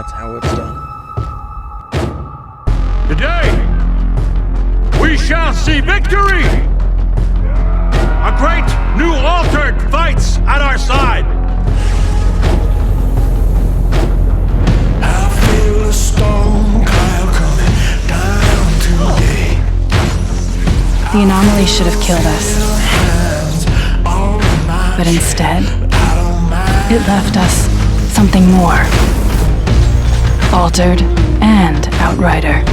that's how it's done. Today, we shall see victory! A great new Altered fights at our side! I feel a storm cloud coming down today. The anomaly should have killed us, but instead, it left us something more. Altered and Outrider.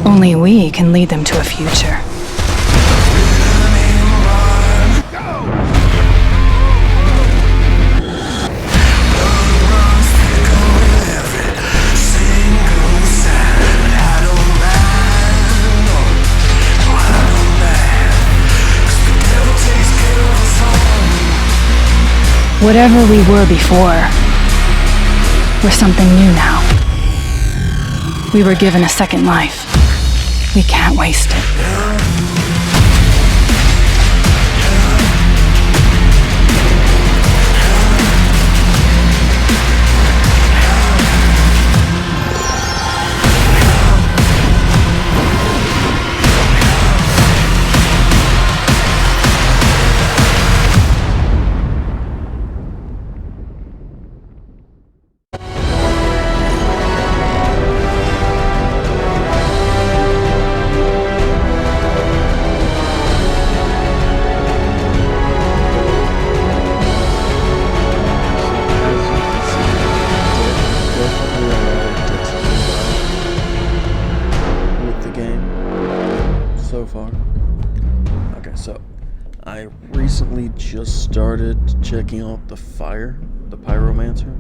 Only we can lead them to a future. Whatever we were before, we're something new now. We were given a second life. We can't waste it. So far. Okay, so I recently just started checking out the Pyromancer,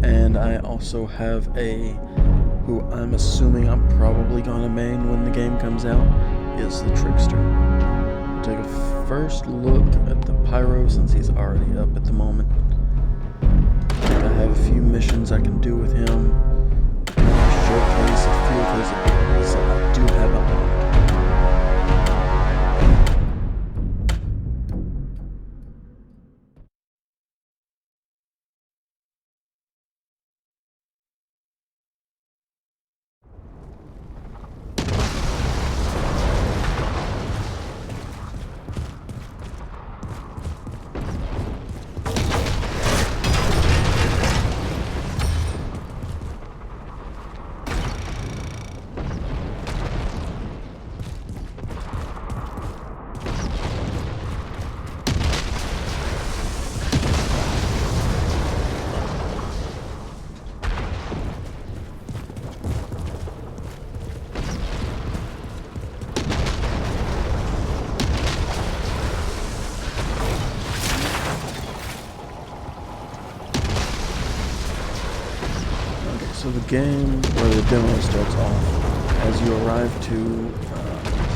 and I also have who I'm assuming I'm probably gonna main when the game comes out, is the Trickster. Take a first look at the Pyro since he's already up at the moment. I have a few missions I can do with him. Showcase a few of his abilities that I do have unlocked. So the game, or the demo, starts off as you arrive to a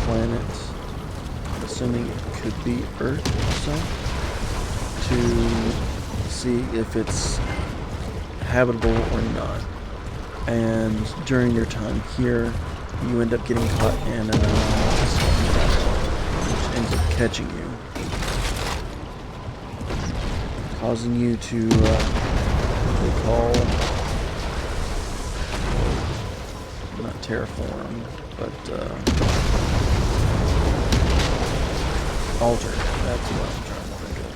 planet, assuming it could be Earth or so, to see if it's habitable or not. And during your time here, you end up getting caught in an anomalous which ends up catching you, causing you to what they call, not terraform, but alter. That's what I'm trying to think of.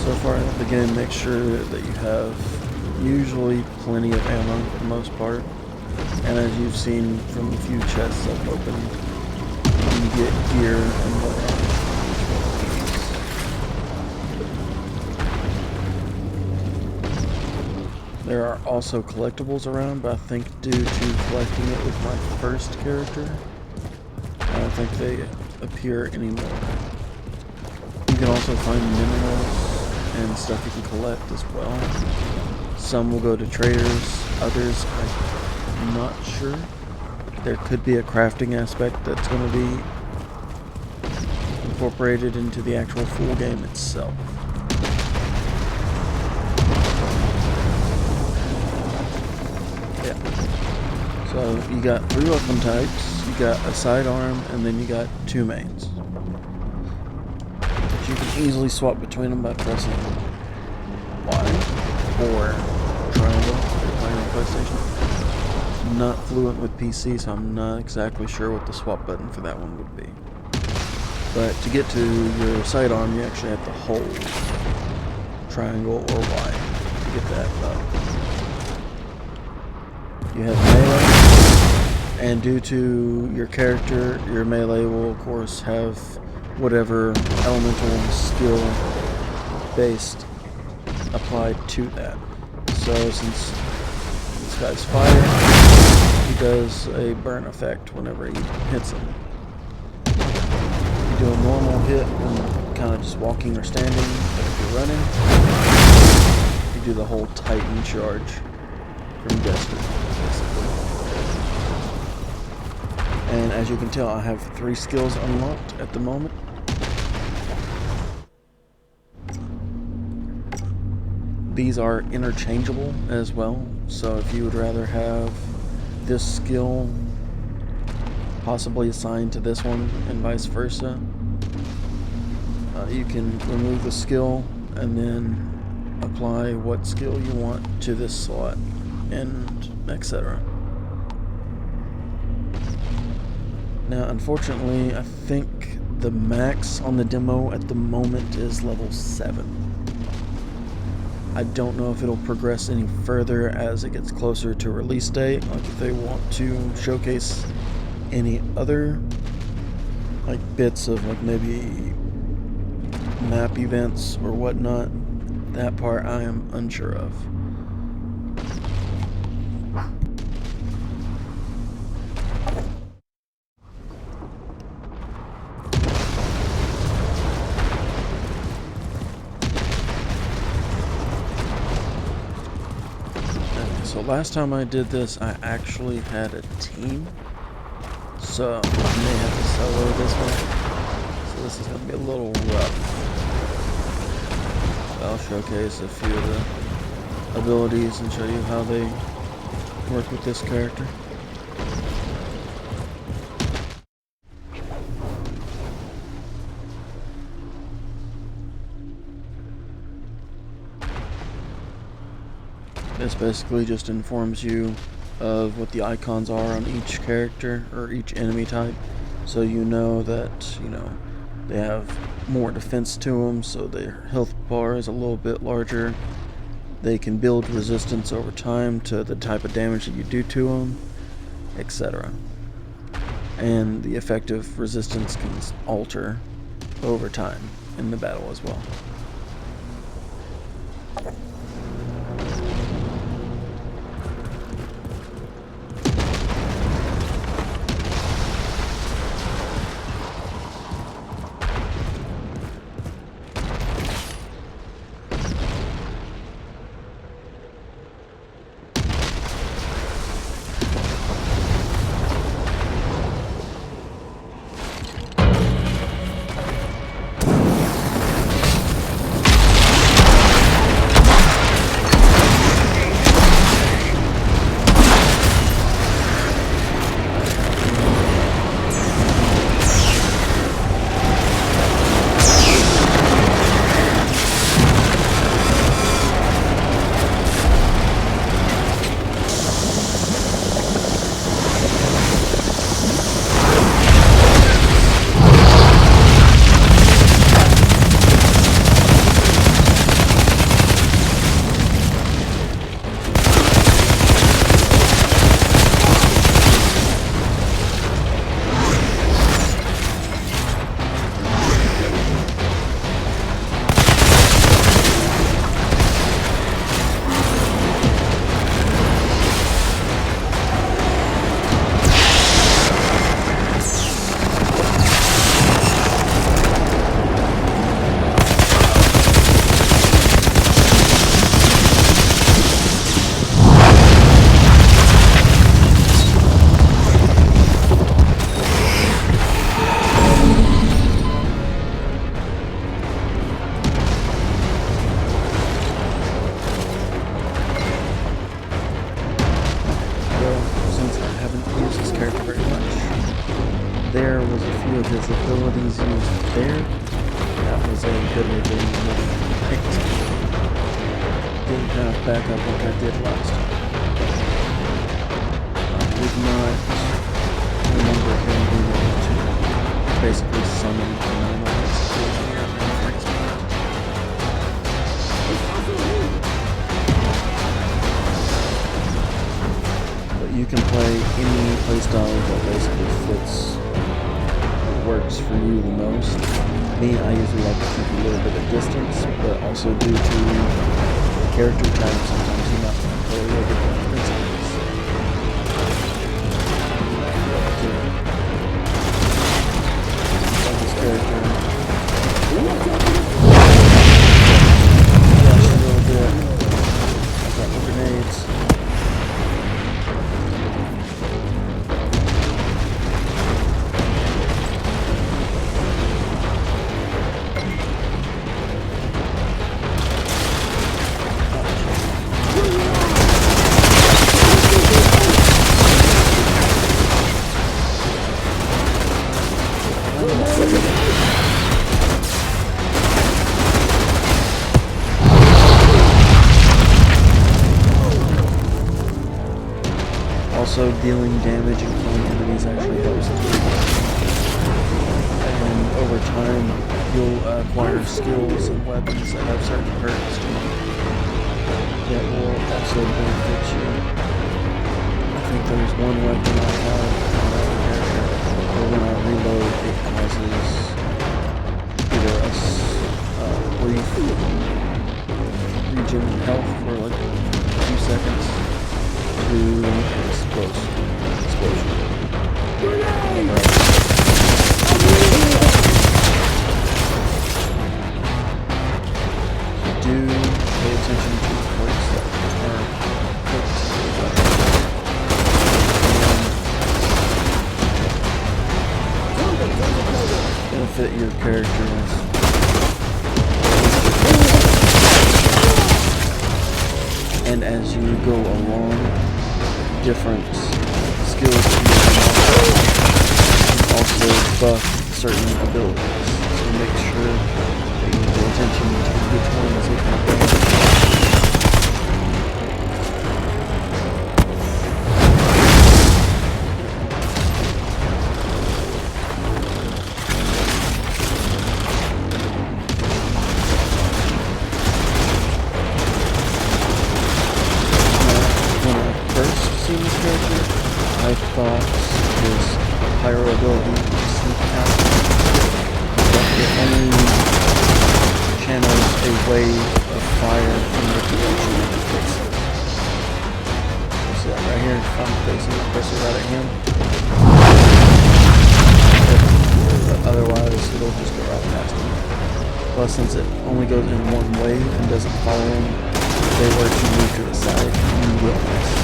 So far in the game, make sure that you have usually plenty of ammo for the most part. And as you've seen from the few chests I've opened, you get gear and whatnot. There are also collectibles around, but I think due to collecting it with my first character, I don't think they appear anymore. You can also find minerals and stuff you can collect as well. Some will go to traders, others I'm not sure. There could be a crafting aspect that's going to be incorporated into the actual full game itself. Yeah. So you got 3 weapon types. you got a sidearm, and then you got two mains. But you can easily swap between them by pressing Y or triangle if you're playing on PlayStation. I'm not fluent with PC, so I'm not exactly sure what the swap button for that one would be. But to get to your sidearm, you actually have to hold triangle or Y to get that up. You have melee, and due to your character, your melee will of course have whatever elemental skill based applied to that. So since this guy's fire, he does a burn effect whenever he hits him. You do a normal hit when kind of just walking or standing, but if you're running, you do the whole Titan charge from Destiny, basically. And as you can tell, I have 3 skills unlocked at the moment. These are interchangeable as well, so if you would rather have this skill possibly assigned to this one and vice versa, you can remove the skill and then apply what skill you want to this slot, and etc. Now, unfortunately, I think the max on the demo at the moment is level 7. I don't know if it'll progress any further as it gets closer to release date, like if they want to showcase any other like bits of like maybe map events or whatnot. That part I am unsure of. So last time I did this, I actually had a team, so I may have to solo this one. So this is going to be a little rough. I'll showcase a few of the abilities and show you how they work with this character. This basically just informs you of what the icons are on each character or each enemy type, so you know that, they have more defense to them, so their health bar is a little bit larger. They can build resistance over time to the type of damage that you do to them, etc. And the effective resistance can alter over time in the battle as well. Since I haven't used this character very much, there was a few of his abilities used there. That was a good way of getting another right. Didn't have backup like I did last time. I did not remember him being able to basically summon anomalies here and brings me out. But you can play any playstyle that basically fits what works for you the most. Me, I usually like to keep a little bit of distance, but also due to the character type, sometimes you might want to play a little bit more defensiveness. Like this character. Flash a little bit. I've got the grenades. Also, dealing damage and killing enemies actually helps. And over time, you'll acquire skills and weapons that have certain perks to them that will also benefit you. I think there's one weapon I have on that character where when I reload, it causes either a brief regen in health for like a few seconds to an explosion. Do pay attention to perks that are hooked and benefit your characters. And as you go along, different skills can also buff certain abilities. So make sure that you pay attention to which ones you can buff. I thought his pyro ability would sneak out, but it only channels a wave of fire in the direction of the faces. See that right here? If I'm facing the cursor right at him. But otherwise, it'll just go right past him. Plus, since it only goes in one wave and doesn't follow him, if they were to move to the side, you will miss.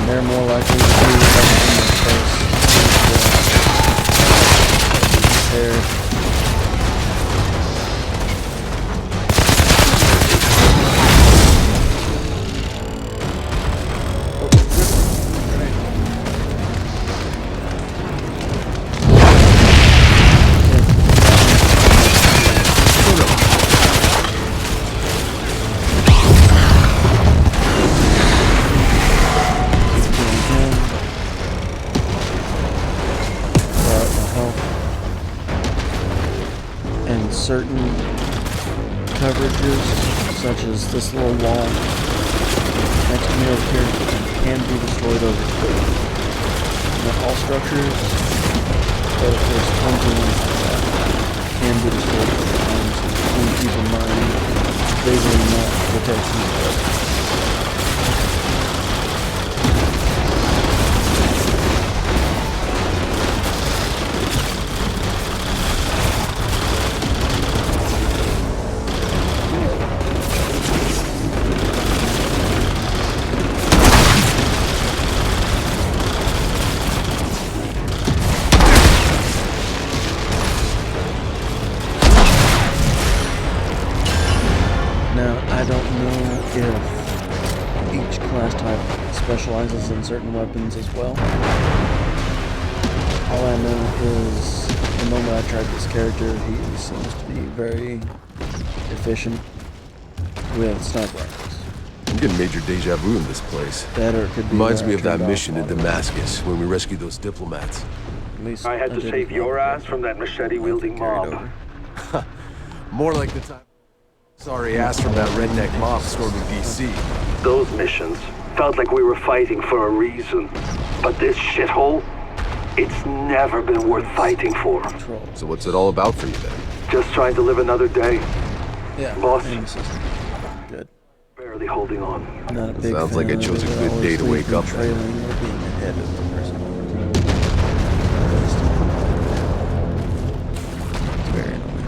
They're more likely to do everything in space. Certain coverages, such as this little wall next to me over here, can be destroyed over time. Not all structures, but if there's tons of ones like that, can be destroyed over time, so please keep in mind they will not protect you. if each class type specializes in certain weapons as well. All I know is the moment I tried this character, he seems to be very efficient with sniper rifles. I'm getting major deja vu in this place. That or it could be Reminds where me I of that turned off mission in auto. Damascus when we rescued those diplomats. At least I had to did save it your well, ass from that carried machete-wielding mob. over. More like the time. Sorry ass from that redneck mob storming DC. Those missions felt like we were fighting for a reason. But this shithole, it's never been worth fighting for. Control. So what's it all about for you then? Just trying to live another day, Yeah, Boss. aim assist. Good. barely holding on. Not a big Sounds like fan I chose of a it. good Always day to leave wake them up then. trailing or being ahead of the person. It's very annoying.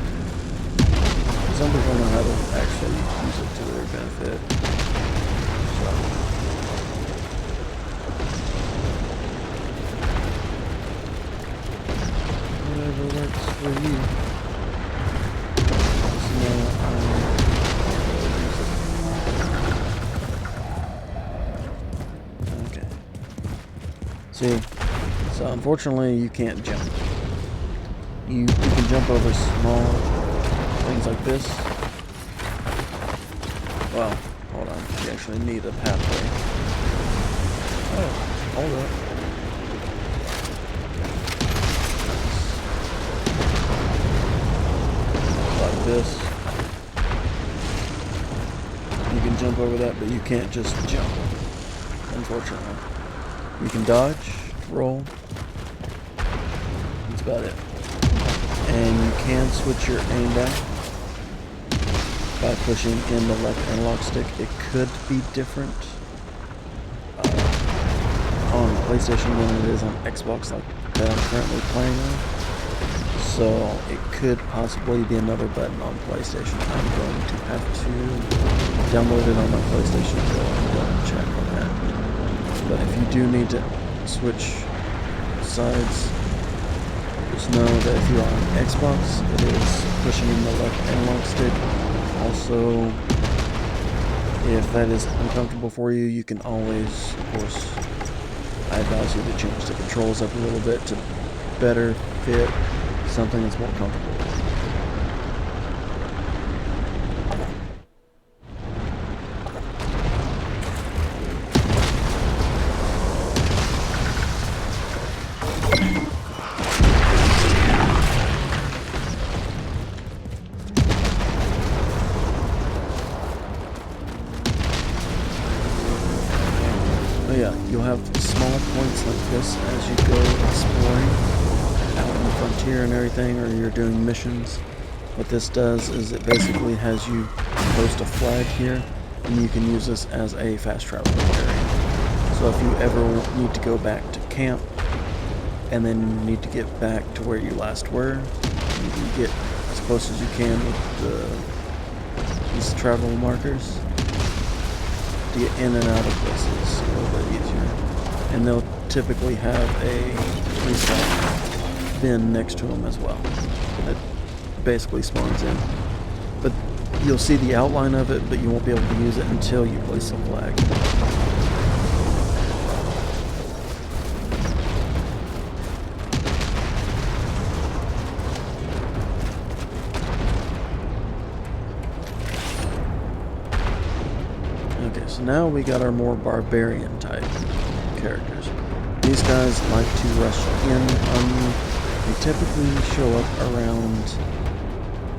Some people know how to actually use it to their benefit. So. Whatever works for you. Okay. See, so unfortunately you can't jump. You can jump over small things like this. Well, hold on. You actually need a pathway. Oh, hold up. Like this. You can jump over that, but you can't just jump, unfortunately. You can dodge, roll. That's about it. And you can switch your aim back by pushing in the left analog stick. It could be different on PlayStation than it is on Xbox, like that I'm currently playing on. So it could possibly be another button on PlayStation. I'm going to have to download it on my PlayStation so I can double check on that. But if you do need to switch sides, just know that if you're on Xbox, it is pushing in the left analog stick. Also, if that is uncomfortable for you, you can always, of course, I advise you to change the controls up a little bit to better fit something that's more comfortable. But yeah, you'll have small points like this as you go exploring out in the frontier and everything, or you're doing missions. What this does is it basically has you post a flag here, and you can use this as a fast travel area. So if you ever need to go back to camp, and then need to get back to where you last were, you can get as close as you can with these travel markers to get in and out of places a little bit easier. And they'll typically have a reset bin next to them as well that basically spawns in. But you'll see the outline of it, but you won't be able to use it until you place a flag. Okay, so now we got our more barbarian type characters. These guys like to rush in on you. They typically show up around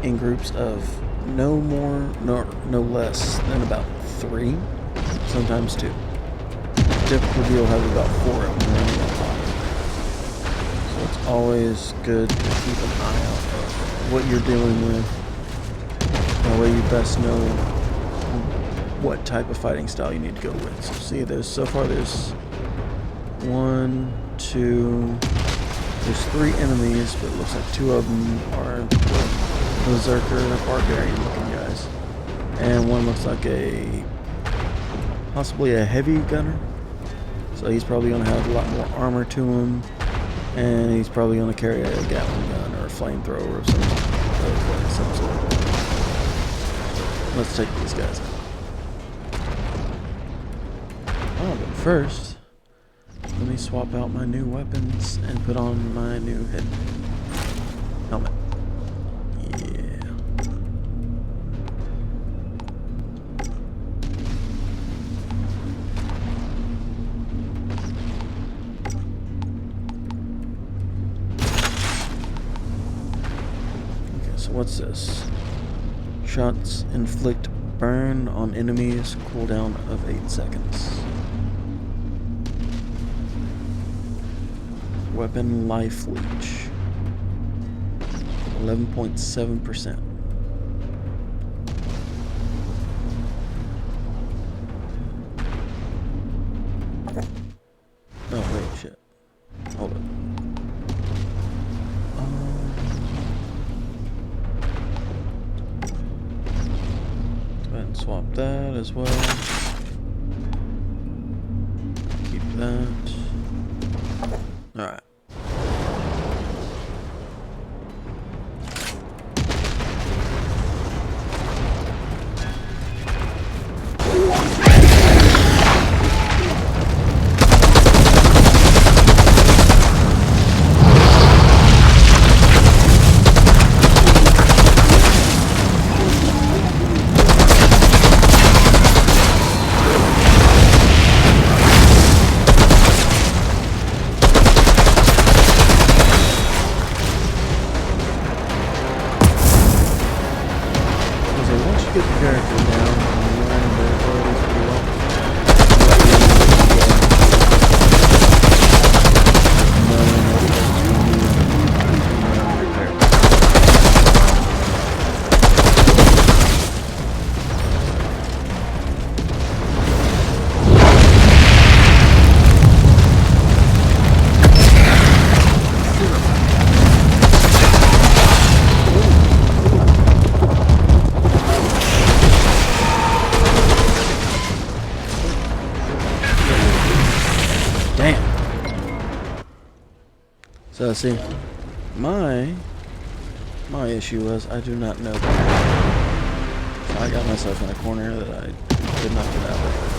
in groups of no less than about 3, sometimes 2. Typically you'll have about 4 of them running at once. So it's always good to keep an eye out of what you're dealing with. That way you best know what type of fighting style you need to go with. So see, so far there's 1, 2, there's 3 enemies, but it looks like 2 of them are the berserker, barbarian looking guys. And one looks like possibly a heavy gunner. So he's probably going to have a lot more armor to him. And he's probably going to carry a Gatling gun or a flamethrower of some sort. Let's take these guys out. first, let me swap out my new weapons and put on my new helmet. Yeah. Okay, so what's this? Shots inflict burn on enemies, cooldown of 8 seconds. Weapon life leech. 11.7%. Oh wait, shit. Hold on. Go ahead and swap that as well. Keep that. Alright. Get the character down and you learn their abilities pretty well. So see, my issue was I do not know that. So I got myself in a corner that I did not get out of.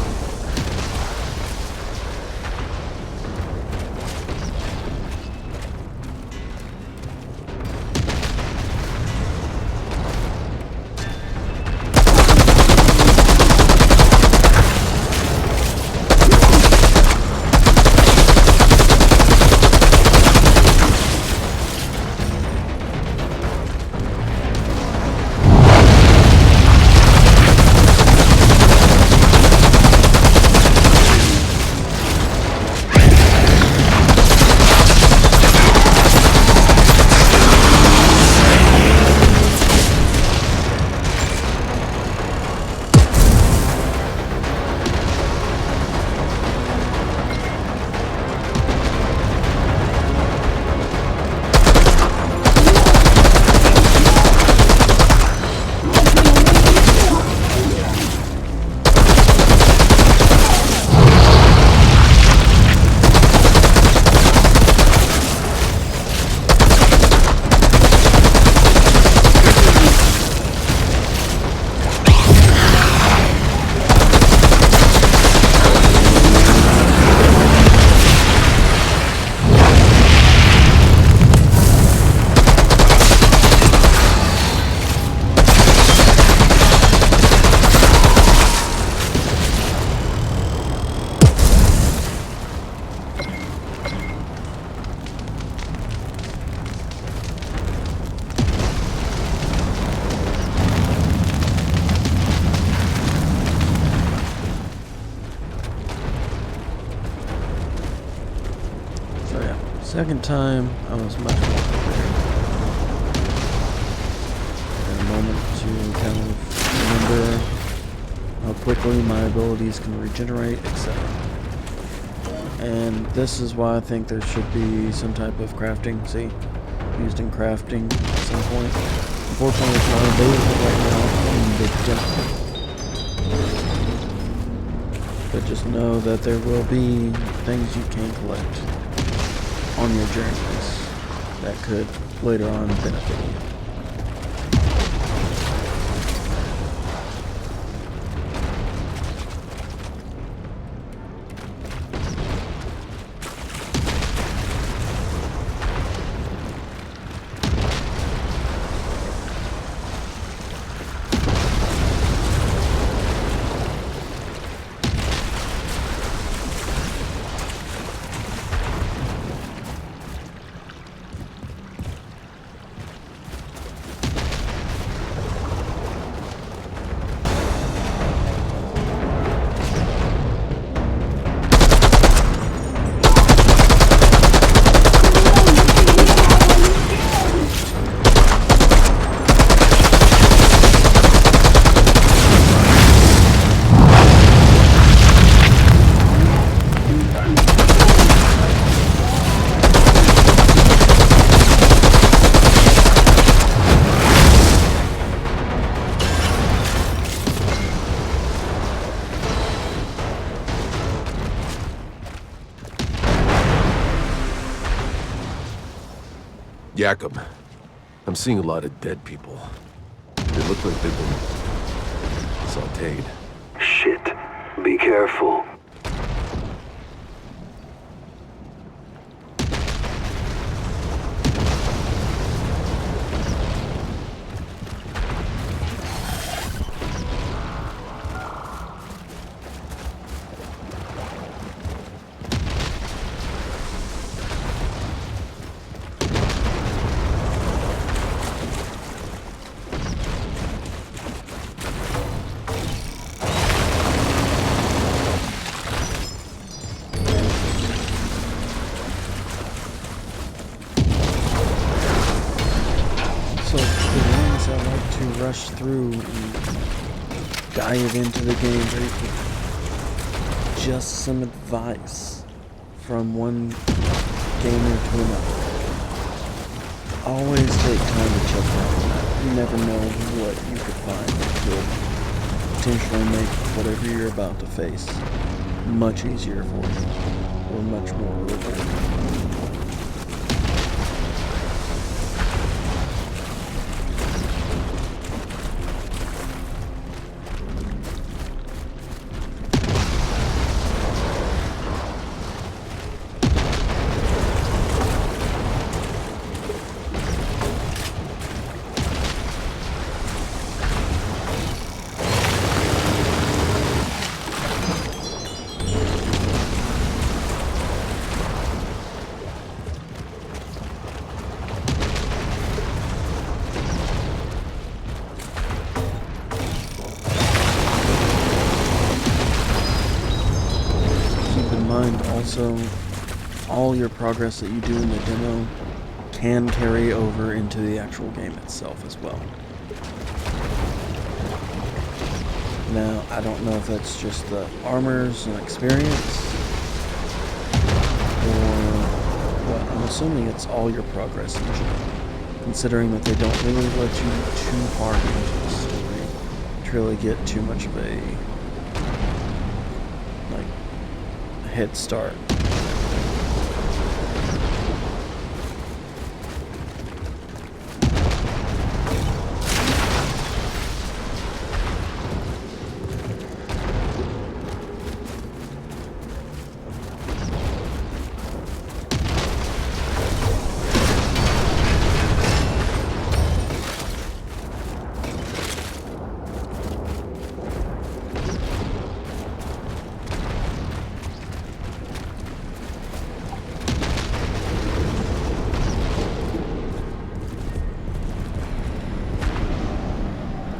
Second time, I was much more prepared. Had a moment to kind of remember how quickly my abilities can regenerate, etc. And this is why I think there should be some type of crafting, see, used in crafting at some point. Unfortunately, it's not available right now in the demo. But just know that there will be things you can collect on your journeys that could later on benefit you. Yakum. I'm seeing a lot of dead people. They look like they've been sauteed. Shit. Be careful. So for the ones that like to rush through and dive into the game very quickly, just some advice from one gamer to another. Always take time to check out the map. You never know what you could find that could potentially make whatever you're about to face much easier for you, or much more rewarding. Also, all your progress that you do in the demo can carry over into the actual game itself as well. Now, I don't know if that's just the armors and experience, or what. I'm assuming it's all your progress in general, considering that they don't really let you too far into the story to really get too much of a head start.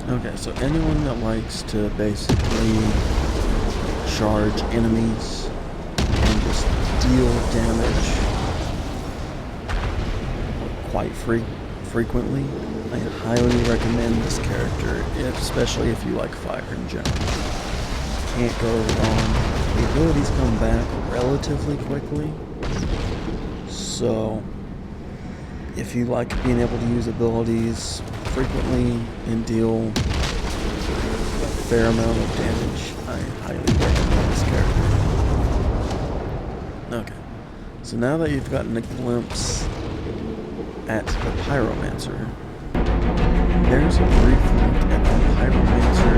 Okay, so anyone that likes to basically charge enemies and just deal damage quite frequently, I highly recommend this character, especially if you like fire in general. Can't go wrong. The abilities come back relatively quickly, so if you like being able to use abilities frequently and deal a fair amount of damage, I highly recommend this character. Okay, so now that you've gotten a glimpse at the Pyromancer, there's a brief look at the Pyromancer